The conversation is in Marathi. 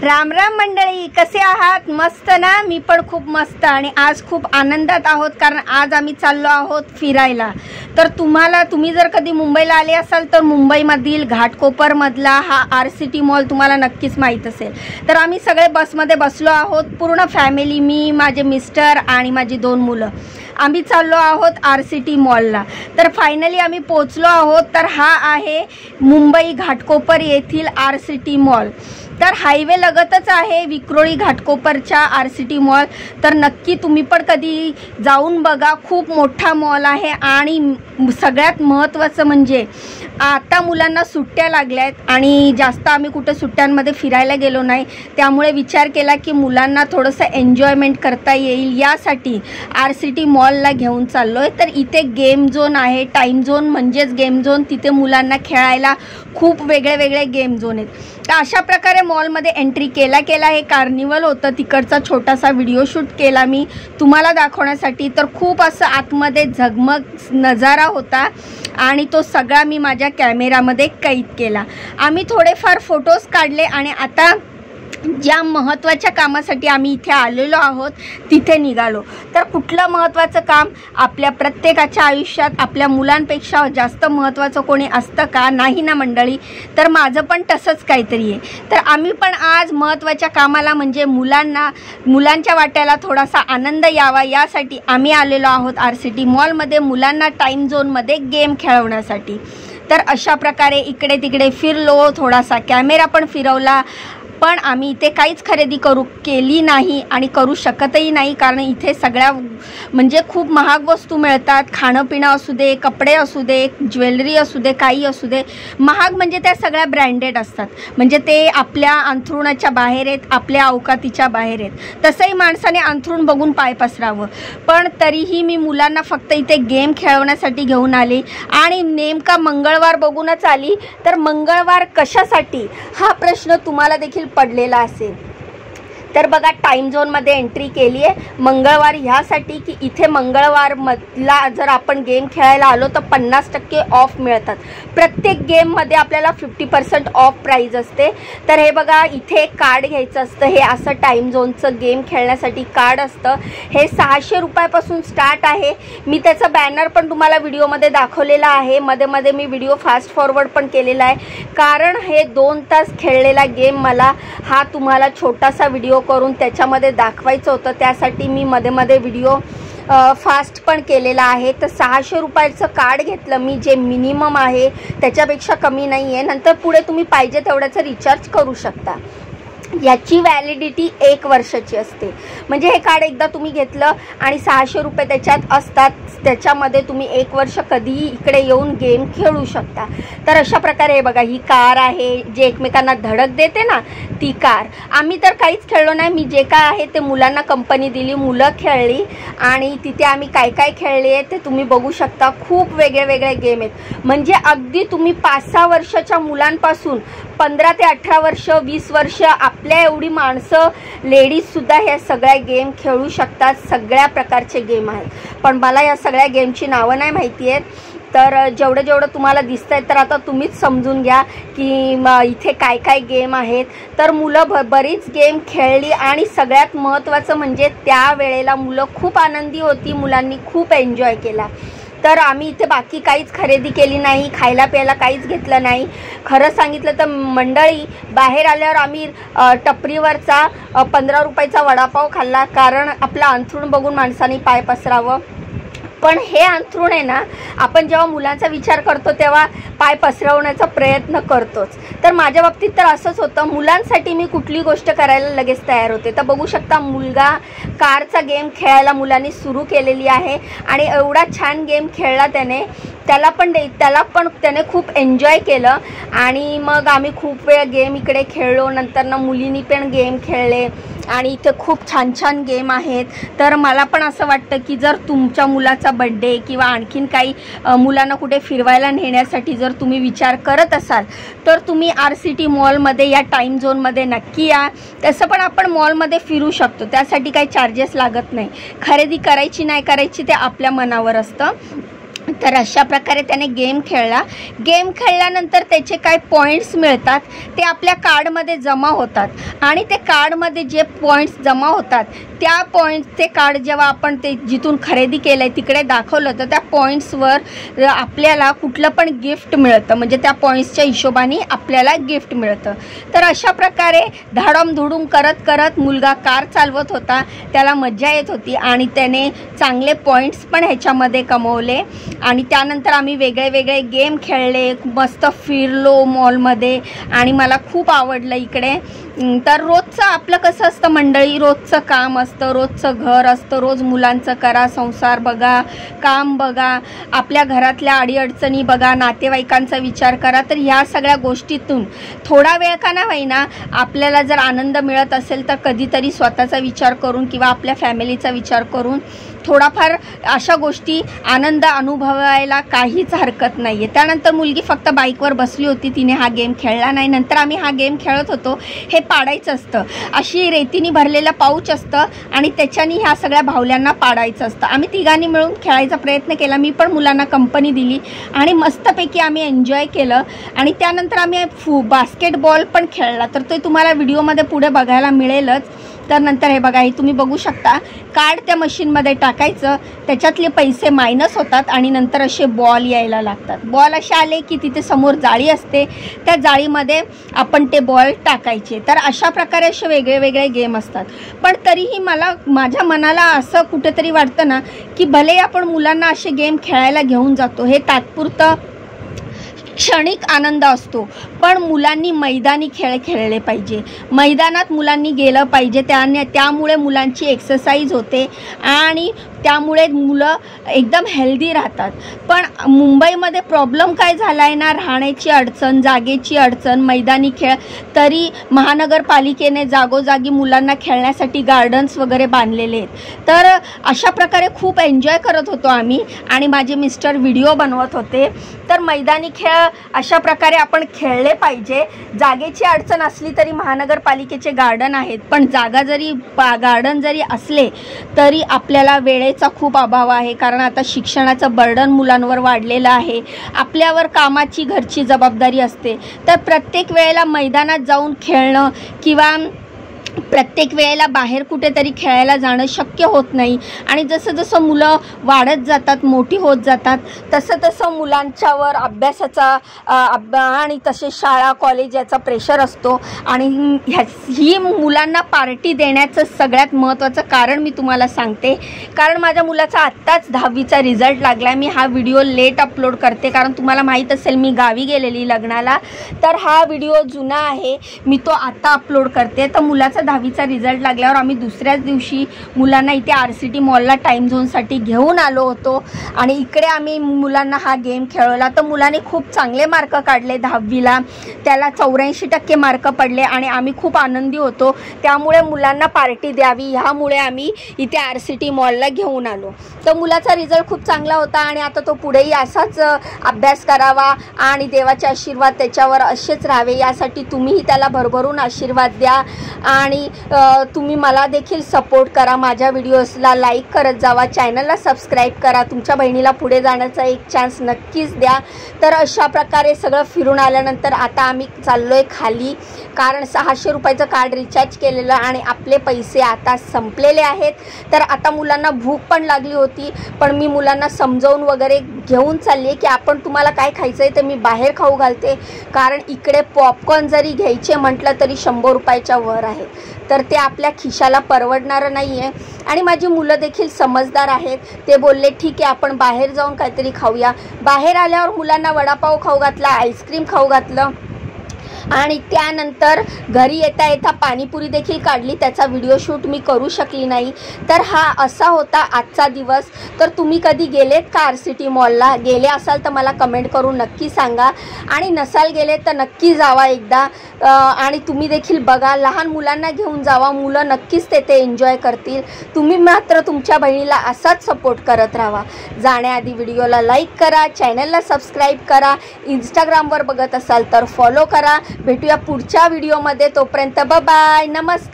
राम राम मंडळी, कसे आहात? मस्त ना? मी पण खूप मस्त आणि आज खूप आनंदात आहोत कारण आज आम्ही चाललो आहोत फिरायला. तर तुम्ही जर कधी मुंबईला आले असाल तर मुंबईमधील घाटकोपरमधला हा RCT मॉल तुम्हाला नक्कीच माहीत असेल. तर आम्ही सगळे बसमध्ये बसलो आहोत, पूर्ण फॅमिली, मी, माझे मिस्टर आणि माझी 2 मुलं. आम्ही चाललो आहोत RCT मॉलला. तर फायनली आम्ही पोचलो आहोत. तर हा आहे मुंबई घाटकोपर येथील RCT मॉल. तर हायवे लगतच आहे विक्रोळी घाटकोपरच्या RCT मॉल. तर नक्की तुम्ही पण कधी जाऊन बघा. खूप मोठा मॉल आहे आणि सगळ्यात महत्त्वाचं म्हणजे आता मुलांना सुट्ट्या लागल्या आहेत आणि जास्त आम्ही कुठे सुट्ट्यांमध्ये फिरायला गेलो नाही, त्यामुळे विचार केला की मुलांना थोडंसं एन्जॉयमेंट करता येईल यासाठी RCT मॉलला घेऊन चाललो आहे. तर इथे गेम झोन आहे, टाईम झोन म्हणजेच गेम झोन. तिथे मुलांना खेळायला खूप वेगळे गेम झोन आहेत. तर अशा प्रकारे मॉलमध्ये एंट्री केला हे कार्निवल होतं, तिकडचा छोटासा व्हिडिओ शूट केला मी तुम्हाला दाखवण्यासाठी. तर खूप असं आतमध्ये झगमग नजारा होता आणि तो सगळा मी माझ्या कॅमेरामध्ये कैद केला. आम्ही थोडेफार फोटोज काढले आणि आता ज्या महत्त्वाच्या कामासाठी आम्ही इथे आलेलो आहोत तिथे निघालो. तर कुठलं महत्त्वाचं काम? आपल्या प्रत्येकाच्या आयुष्यात आपल्या मुलांपेक्षा जास्त महत्त्वाचं कोणी असतं का? नाही ना मंडळी. तर माझं पण तसंच काहीतरी आहे. तर आम्ही पण आज महत्त्वाच्या कामाला म्हणजे मुलांच्या वाट्याला थोडासा आनंद यावा यासाठी आम्ही आलेलो आहोत RCT मॉलमध्ये, मुलांना टाईम झोनमध्ये गेम खेळवण्यासाठी. तर अशा प्रकारे इकडे तिकडे फिरलो, थोडासा कॅमेरा पण फिरवला. पण आम्ही इथे काहीच खरेदी केली नाही आणि करू शकतही नाही, कारण इथे सगळ्या म्हणजे खूप महाग वस्तू मिळतात. खाणं पिणं असू दे, कपडे असू दे, ज्वेलरी असू दे, काही असू दे, महाग म्हणजे त्या सगळ्या ब्रँडेड असतात. म्हणजे ते आपल्या अंथरुणाच्या बाहेर आहेत, आपल्या अवकातीच्या बाहेर आहेत. तसंही माणसाने अंथरुण बघून पाय पसरावं. पण तरीही मी मुलांना फक्त इथे गेम खेळवण्यासाठी घेऊन आले आणि नेमका मंगळवार बघूनच आली. तर मंगळवार कशासाठी हा प्रश्न तुम्हाला देखील पडलेला असेल. तर बघा, टाईम झोनमध्ये एंट्री केली आहे मंगळवार ह्यासाठी की इथे मंगळवारमधला जर आपण गेम खेळायला आलो तर 50% ऑफ मिळतात. प्रत्येक गेममध्ये आपल्याला 50% ऑफ प्राईज असते. तर हे बघा, इथे एक कार्ड घ्यायचं असतं. हे असं टाईम झोनचं गेम खेळण्यासाठी कार्ड असतं. हे 600 रुपयापासून स्टार्ट आहे. मी त्याचा बॅनर पण तुम्हाला व्हिडिओमध्ये दाखवलेला आहे. मध्ये मी व्हिडिओ फास्ट फॉरवर्ड पण केलेला आहे, कारण हे 2 तास खेळलेला गेम मला हा तुम्हाला छोटासा व्हिडिओ करून त्याच्यामध्ये दाखवायचं होतं. त्यासाठी मी मध्ये व्हिडिओ फास्ट पण केलेला आहे. तर 600 रुपयाचं कार्ड घेतलं मी, जे मिनिमम आहे, त्याच्यापेक्षा कमी नाही आहे. नंतर पुढे तुम्ही पाहिजे तेवढ्याचं रिचार्ज करू शकता. याची व्हॅलिडिटी 1 वर्षाची असते. म्हणजे हे कार्ड एकदा तुम्ही घेतलं आणि 600 रुपये त्याच्यात असतात, त्याच्यामध्ये तुम्ही 1 वर्ष कधीही इकडे येऊन गेम खेळू शकता. तर अशा प्रकारे हे बघा, ही कार आहे जे एकमेकांना धडक देते ना, ती कार. आम्ही तर काहीच खेळलो नाही. मी जे काय आहे ते मुलांना कंपनी दिली, मुलं खेळली आणि तिथे आम्ही काय खेळले ते तुम्ही बघू शकता. खूप वेगळे गेम आहेत. म्हणजे अगदी तुम्ही 5-6 वर्षाच्या मुलांपासून 15 ते 18 वर्ष, 20 वर्ष, आपल्या एवढी माणसं, लेडीजसुद्धा ह्या सगळ्या गेम खेळू शकतात. सगळ्या प्रकारचे गेम आहेत, पण मला या सगळ्या गेमची नावं नाही माहिती आहेत. तर जेवढं तुम्हाला दिसत आहे तर आता तुम्हीच समजून घ्या की इथे काय गेम आहेत. तर मुलं बरीच गेम खेळली आणि सगळ्यात महत्त्वाचं म्हणजे त्यावेळेला मुलं खूप आनंदी होती, मुलांनी खूप एन्जॉय केला. तर आम्ही इथे बाकी काहीच खरेदी केली नाही, खायला प्यायला काहीच घेतलं नाही. खरं सांगितलं तर मंडळी, बाहेर आल्यावर आम्ही टपरीवरचा 15 रुपयाचा वडापाव खाल्ला, कारण आपलं अंथरूण बघून माणसाने पाय पसरावं. पण हे अंथरूण आहे ना, आपण जेव्हा मुलांचा विचार करतो तेव्हा पाय पसरवण्याचा प्रयत्न करतोच. तर माझ्या बाबतीत तर असंच होतं. मुलांसाठी मी कुठली गोष्ट करायला लगेच तयार होते. तर बघू शकता, मुलगा कारचा गेम खेळायला मुलांनी सुरू केलेली आहे आणि एवढा छान गेम खेळला त्याला पण त्याने खूप एन्जॉय केलं. आणि मग आम्ही खूप वेळ गेम इकडे खेळलो. नंतर मुलींनी पण गेम खेळले आणि इथे खूप छान गेम आहेत. तर मला पण असं वाटतं की जर तुमच्या मुलाचा बड्डे किंवा आणखीन काही मुलांना कुठे फिरवायला नेण्यासाठी जर तुम्ही विचार करत असाल तर तुम्ही RCT मॉलमध्ये या टाईम झोनमध्ये नक्की या. तसं पण आपण मॉलमध्ये फिरू शकतो, त्यासाठी काही चार्जेस लागत नाही. खरेदी करायची नाही करायची ते आपल्या मनावर असतं. तर अशा प्रकारे त्याने गेम खेळला. गेम खेळल्यानंतर त्याचे काय पॉईंट्स मिळतात ते आपल्या कार्डमध्ये जमा होतात आणि ते कार्डमध्ये जे पॉईंट्स जमा होतात त्या पॉईंट्स ते कार्ड जेव्हा आपण ते जिथून खरेदी केलं आहे तिकडे दाखवलं तर त्या पॉईंट्सवर आपल्याला कुठलं पण गिफ्ट मिळतं, म्हणजे त्या पॉईंट्सच्या हिशोबाने आपल्याला गिफ्ट मिळतं. तर अशा प्रकारे धाडमधुडूम करत करत मुलगा कार चालवत होता, त्याला मजा येत होती आणि त्याने चांगले पॉईंट्स पण ह्याच्यामध्ये कमवले. आणि त्यानंतर आम्ही वेगळे वेगळे गेम खेळले, मस्त फिरलो मॉलमध्ये आणि मला खूप आवडलं इकडे. तर रोजचं आपलं कसं असतं मंडळी, रोजचं काम असतं, रोजचं घर असतं, रोज मुलांचं करा, संसार बघा, काम बघा, आपल्या घरातल्या अडीअडचणी बघा, नातेवाईकांचा विचार करा. तर ह्या सगळ्या गोष्टीतून थोडा वेळ का ना होईना आपल्याला जर आनंद मिळत असेल तर कधीतरी स्वतःचा विचार करून किंवा आपल्या फॅमिलीचा विचार करून थोडाफार अशा गोष्टी आनंद अनुभवायला काहीच हरकत नाही आहे. त्यानंतर मुलगी फक्त बाईकवर बसली होती, तिने हा गेम खेळला नाही. नंतर आम्ही हा गेम खेळत होतो. हे पाडायचं असतं, अशी रेतीने भरलेलं पाऊच असतं आणि त्याच्याने ह्या सगळ्या भावल्यांना पाडायचं असतं. आम्ही तिघांनी मिळून खेळायचा प्रयत्न केला, मी पण मुलांना कंपनी दिली आणि मस्तपैकी आम्ही एन्जॉय केलं. आणि त्यानंतर आम्ही बास्केटबॉल पण खेळला, तर ते तुम्हाला व्हिडिओमध्ये पुढे बघायला मिळेलच. तर नंतर हे बघा, हे तुम्ही बघू शकता, कार्ड त्या मशीनमध्ये टाकायचं, त्याच्यातले पैसे मायनस होतात आणि नंतर असे बॉल यायला लागतात. बॉल असे आले की तिथे समोर जाळी असते, त्या जाळीमध्ये आपण ते बॉल टाकायचे. तर अशा प्रकारे असे वेगळे वेगळे गेम असतात. पण तरीही माझ्या मनाला असं कुठेतरी वाटतं ना की भले आपण मुलांना असे गेम खेळायला घेऊन जातो, हे तात्पुरतं क्षणिक आनंद असतो, पण मुलांनी मैदानी खेळ खेळले पाहिजे, मैदानात मुलांनी गेलं पाहिजे. त्यामुळे मुलांची एक्सरसाइज होते आणि त्यामुळे मुलं एकदम हेल्दी राहतात. पण मुंबईमध्ये प्रॉब्लेम काय झाला आहे ना, राहण्याची अडचण, जागेची अडचण, मैदानी खेळ. तरी महानगरपालिकेने जागोजागी मुलांना खेळण्यासाठी गार्डन्स वगैरे बांधलेले आहेत. तर अशा प्रकारे खूप एन्जॉय करत होतो आम्ही आणि माझे मिस्टर व्हिडिओ बनवत होते. तर मैदानी खेळ अशा प्रकारे आपण खेळले पाहिजे. जागेची अडचण असली तरी महानगरपालिकेचे गार्डन आहेत, पण गार्डन जरी असले तरी आपल्याला वेळेचा खूप अभाव आहे, कारण आता शिक्षणाचं बर्डन मुलांवर वाढलेलं आहे, आपल्यावर कामाची घरची जबाबदारी असते. तर प्रत्येक वेळेला मैदानात जाऊन खेळणं किंवा प्रत्येक वेळेला बाहेर कुठेतरी खेळायला जाणं शक्य होत नाही. आणि जसं जसं मुलं वाढत जातात, मोठी होत जातात, तसं तसं मुलांच्यावर अभ्यासाचा आणि तसे शाळा कॉलेज याचा प्रेशर असतो. आणि ही मुलांना पार्टी देण्याचं सगळ्यात महत्त्वाचं कारण मी तुम्हाला सांगते, कारण माझ्या मुलाचा आत्ताच 10वीचा रिझल्ट लागला आहे. मी हा व्हिडिओ लेट अपलोड करते कारण तुम्हाला माहीत असेल मी गावी गेलेली लग्नाला, तर हा व्हिडिओ जुना आहे, मी तो आता अपलोड करते. तर मुलाचा 10वीचा रिझल्ट लागल्यावर आम्ही दुसऱ्याच दिवशी मुलांना इथे RCT मॉलला टाईम झोनसाठी घेऊन आलो होतो आणि इकडे आम्ही मुलांना हा गेम खेळवला. तर मुलाने खूप चांगले मार्क काढले 10वीला, त्याला 84% मार्क पडले आणि आम्ही खूप आनंदी होतो. त्यामुळे मुलांना पार्टी द्यावी ह्यामुळे आम्ही इथे RCT मॉलला घेऊन आलो. तर मुलाचा रिझल्ट खूप चांगला होता आणि आता तो पुढेही असाच अभ्यास करावा आणि देवाचे आशीर्वाद त्याच्यावर असेच राहावे यासाठी तुम्हीही त्याला भरभरून आशीर्वाद द्या आणि तुम्ही मला देखील सपोर्ट करा. माझ्या व्हिडिओजला लाईक करत जावा, चॅनलला सबस्क्राईब करा, तुमच्या बहिणीला पुढे जाण्याचा एक चान्स नक्कीच द्या. तर अशा प्रकारे सगळं फिरून आल्यानंतर आता आम्ही चाललो आहे खाली, कारण 600 रुपयाचं कार्ड रिचार्ज केलेलं आणि आपले पैसे आता संपलेले आहेत. तर आता मुलांना भूक पण लागली होती, पण मी मुलांना समजावून वगैरे घेऊन चालली आहे की आपण तुम्हाला काय खायचं आहे तर मी बाहेर खाऊ घालते, कारण इकडे पॉपकॉर्न जरी घ्यायचे म्हटलं तरी 100 रुपयाच्या वर आहे. तर ते आपल्या खिशाला परवडणारं नाही आहे. आणि माझी मुलं देखील समजदार आहेत, ते बोलले ठीक आहे आपण बाहेर जाऊन काहीतरी खाऊया. बाहेर आल्यावर मुलांना वडापाव खाऊ घातला, आईस्क्रीम खाऊ घातलं आणि त्यानंतर घरी येता येता पाणीपुरी देखील काढली. त्याचा व्हिडिओ शूट मी करू शकली नाही. तर हा असा होता आजचा दिवस. तर तुम्ही कधी गेलेत का RCT मॉलला? गेले असाल तर मला कमेंट करून नक्की सांगा आणि नसाल गेले तर नक्की जावा एकदा आणि तुम्ही देखील बघा. लहान मुलांना घेऊन जावा, मुलं नक्कीच तेथे एन्जॉय करतील. तुम्ही मात्र तुमच्या बहिणीला असाच सपोर्ट करत राहा. जाण्याआधी व्हिडिओला लाईक करा, चॅनलला सबस्क्राईब करा, इंस्टाग्रामवर बघत असाल तर फॉलो करा. भेटूया पुढच्या व्हिडिओमध्ये, तोपर्यंत बाय बाय, नमस्कार.